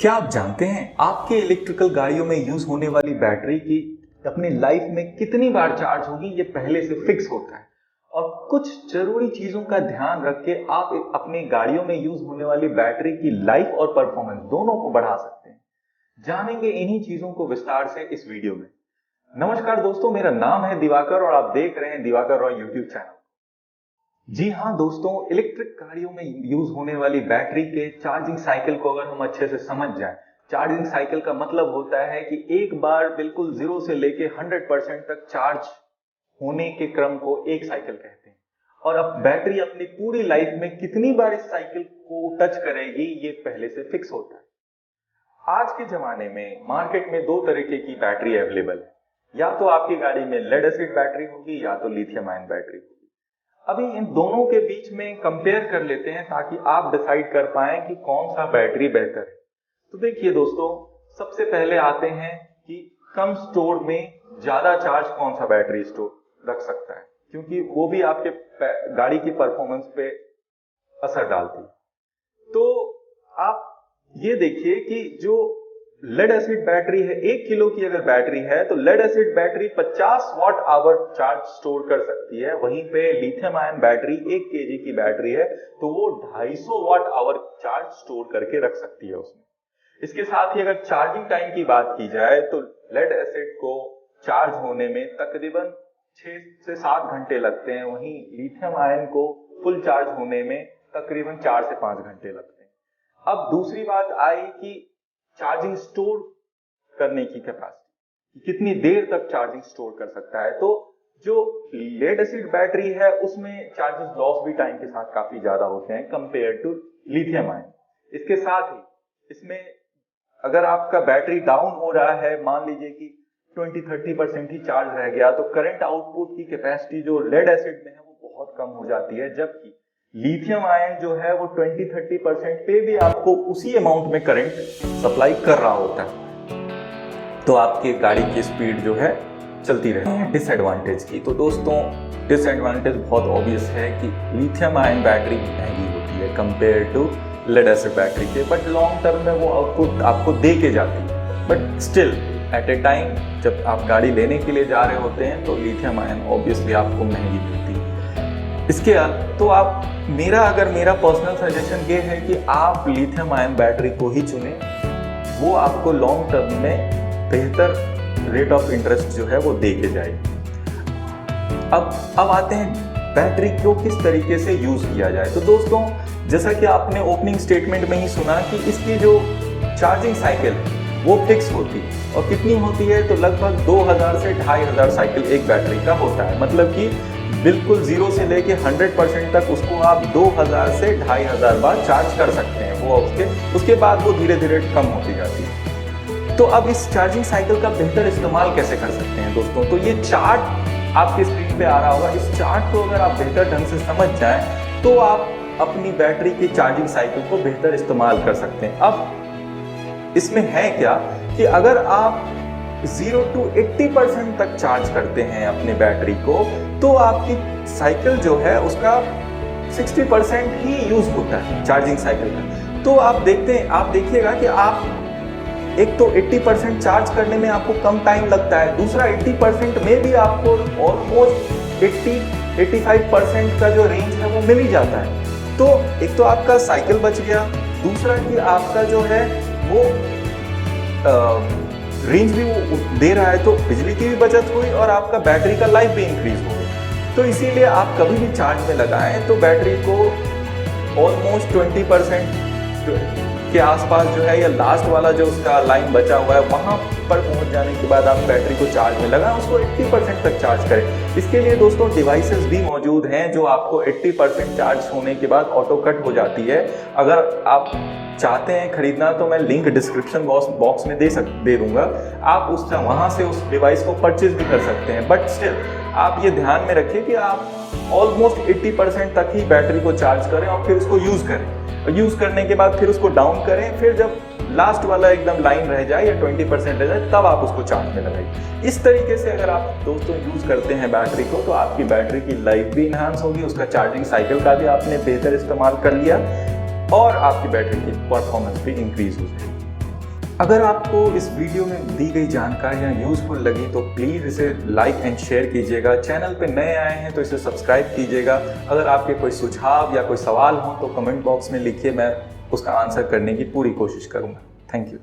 क्या आप जानते हैं आपके इलेक्ट्रिकल गाड़ियों में यूज होने वाली बैटरी की अपनी लाइफ में कितनी बार चार्ज होगी ये पहले से फिक्स होता है। और कुछ जरूरी चीजों का ध्यान रख के आप अपनी गाड़ियों में यूज होने वाली बैटरी की लाइफ और परफॉर्मेंस दोनों को बढ़ा सकते हैं। जानेंगे इन्हीं चीजों को विस्तार से इस वीडियो में। नमस्कार दोस्तों, मेरा नाम है दिवाकर और आप देख रहे हैं दिवाकर रॉय यूट्यूब चैनल। जी हाँ दोस्तों, इलेक्ट्रिक गाड़ियों में यूज होने वाली बैटरी के चार्जिंग साइकिल को अगर हम अच्छे से समझ जाएं, चार्जिंग साइकिल का मतलब होता है कि एक बार बिल्कुल 0 से लेके 100% तक चार्ज होने के क्रम को एक साइकिल कहते हैं। और अब बैटरी अपनी पूरी लाइफ में कितनी बार इस साइकिल को टच करेगी ये पहले से फिक्स होता है। आज के जमाने में मार्केट में दो तरीके की बैटरी अवेलेबल है, या तो आपकी गाड़ी में लेड एसिड बैटरी होगी या तो लिथियम आयन बैटरी होगी। अभी इन दोनों के बीच में कंपेयर कर लेते हैं ताकि आप डिसाइड कर पाएं कि कौन सा बैटरी बेहतर है। तो देखिए दोस्तों, सबसे पहले आते हैं कि कम स्टोर में ज्यादा चार्ज कौन सा बैटरी स्टोर रख सकता है, क्योंकि वो भी आपके गाड़ी की परफॉर्मेंस पे असर डालती है। तो आप ये देखिए कि जो लेड एसिड बैटरी है, 1 किलो की अगर बैटरी है तो lead acid battery 50 watt hour charge store कर सकती है। वहीं पे लिथियम आयन बैटरी 1 केजी की बैटरी है तो वो 250 वाट आवर चार्ज स्टोर करके रख सकती है उसमें। इसके साथ ही अगर चार्जिंग टाइम की बात की जाए तो लेड एसिड को चार्ज होने में तकरीबन 6 से 7 घंटे लगते हैं, वहीं लिथियम आयन को फुल चार्ज होने में तकरीबन 4 से 5 घंटे लगते हैं। अब दूसरी बात आई कि चार्जिंग स्टोर करने की कैपेसिटी, कितनी देर तक चार्जिंग स्टोर कर सकता है। तो जो लेड एसिड बैटरी है उसमें चार्जेस लॉस भी टाइम के साथ काफी ज्यादा होते हैं कंपेयर टू लिथियम आयन। इसके साथ ही इसमें अगर आपका बैटरी डाउन हो रहा है, मान लीजिए कि 20-30% ही चार्ज रह गया, तो करंट आउटपुट की कैपेसिटी जो लेड एसिड में है वो बहुत कम हो जाती है, जबकि लिथियम आयन जो है वो 20-30% पे भी आपको उसी अमाउंट में करंट सप्लाई कर रहा होता है। तो आपकी गाड़ी की स्पीड जो है चलती रहती है। डिसएडवांटेज की तो दोस्तों, डिसएडवांटेज बहुत ऑब्वियस है कि लिथियम आयन बैटरी महंगी होती है compare to lead acid battery के, बट लॉन्ग टर्म में वो आउटपुट आपको दे के जाती है। But still at a time जब आप गाड़ी लेने के लिए जा रहे होते हैं तो लिथियम आयन ऑब्वियसली आपको महंगी मिलती है। इसके तो आप मेरा पर्सनल सजेशन ये है कि आप लिथियम आयन बैटरी को ही चुनें, वो आपको लॉन्ग टर्म में बेहतर रेट ऑफ इंटरेस्ट जो है वो दे के जाएगी। अब आते हैं बैटरी को किस तरीके से यूज किया जाए। तो दोस्तों, जैसा कि आपने ओपनिंग स्टेटमेंट में ही सुना कि इसकी जो चार्जिंग साइकिल वो फिक्स होती है, और कितनी होती है तो लगभग 2000 से 2500 साइकिल एक बैटरी का होता है। मतलब कि बिल्कुल 0 से लेके 100% तक उसको आप 2000 से 2500 बार चार्ज कर सकते हैं। वो उसके बाद वो धीरे धीरे कम होती जाती है। तो अब इस चार्जिंग साइकिल का बेहतर इस्तेमाल कैसे कर सकते हैं दोस्तों, तो ये चार्ट आपकी स्क्रीन पे आ रहा होगा। इस चार्ट को अगर आप बेहतर ढंग से समझ जाएं तो आप अपनी बैटरी की चार्जिंग साइकिल को बेहतर इस्तेमाल कर सकते हैं। अब इसमें है क्या कि अगर आप 0 to 80% तक चार्ज करते हैं अपने बैटरी को, तो आपकी साइकिल जो है उसका 60% ही यूज होता है चार्जिंग साइकिल का। तो आप देखिएगा कि आप एक तो 80% चार्ज करने में आपको कम टाइम लगता है, दूसरा 80% में भी आपको ऑलमोस्ट 80-85% का जो रेंज है वो मिल ही जाता है। तो एक तो आपका साइकिल बच गया, दूसरा कि आपका जो है वो रेंज भी वो दे रहा है, तो बिजली की भी बचत हुई और आपका बैटरी का लाइफ भी इंक्रीज हो गया। तो इसीलिए आप कभी भी चार्ज में लगाएं तो बैटरी को ऑलमोस्ट 20% के आसपास जो है, या लास्ट वाला जो उसका लाइन बचा हुआ है वहां पर पहुंच जाने के बाद आप बैटरी को चार्ज में लगाएं, उसको 80% तक चार्ज करें। इसके लिए दोस्तों डिवाइसेस भी मौजूद हैं जो आपको 80% चार्ज होने के बाद ऑटो कट हो जाती है। अगर आप चाहते हैं खरीदना तो मैं लिंक डिस्क्रिप्शन बॉक्स में दे दूंगा, आप वहां से उस डिवाइस को परचेज भी कर सकते हैं। बट स्टिल आप ये ध्यान में रखिए कि आप ऑलमोस्ट 80% तक ही बैटरी को चार्ज करें और फिर उसको यूज करें, और यूज करने के बाद फिर उसको डाउन करें। फिर जब लास्ट वाला एकदम लाइन रह जाए या 20% रह जाए तब आप उसको चार्ज में लगाइए। इस तरीके से अगर आप दोस्तों यूज करते हैं बैटरी को तो आपकी बैटरी की लाइफ भी इनहांस होगी, उसका चार्जिंग साइकिल का भी आपने बेहतर इस्तेमाल कर लिया और आपकी बैटरी की परफॉर्मेंस भी इंक्रीज हो जाएगी। अगर आपको इस वीडियो में दी गई जानकारियाँ यूजफुल लगी तो प्लीज़ इसे लाइक एंड शेयर कीजिएगा। चैनल पे नए आए हैं तो इसे सब्सक्राइब कीजिएगा। अगर आपके कोई सुझाव या कोई सवाल हो तो कमेंट बॉक्स में लिखिए, मैं उसका आंसर करने की पूरी कोशिश करूँगा। Thank you.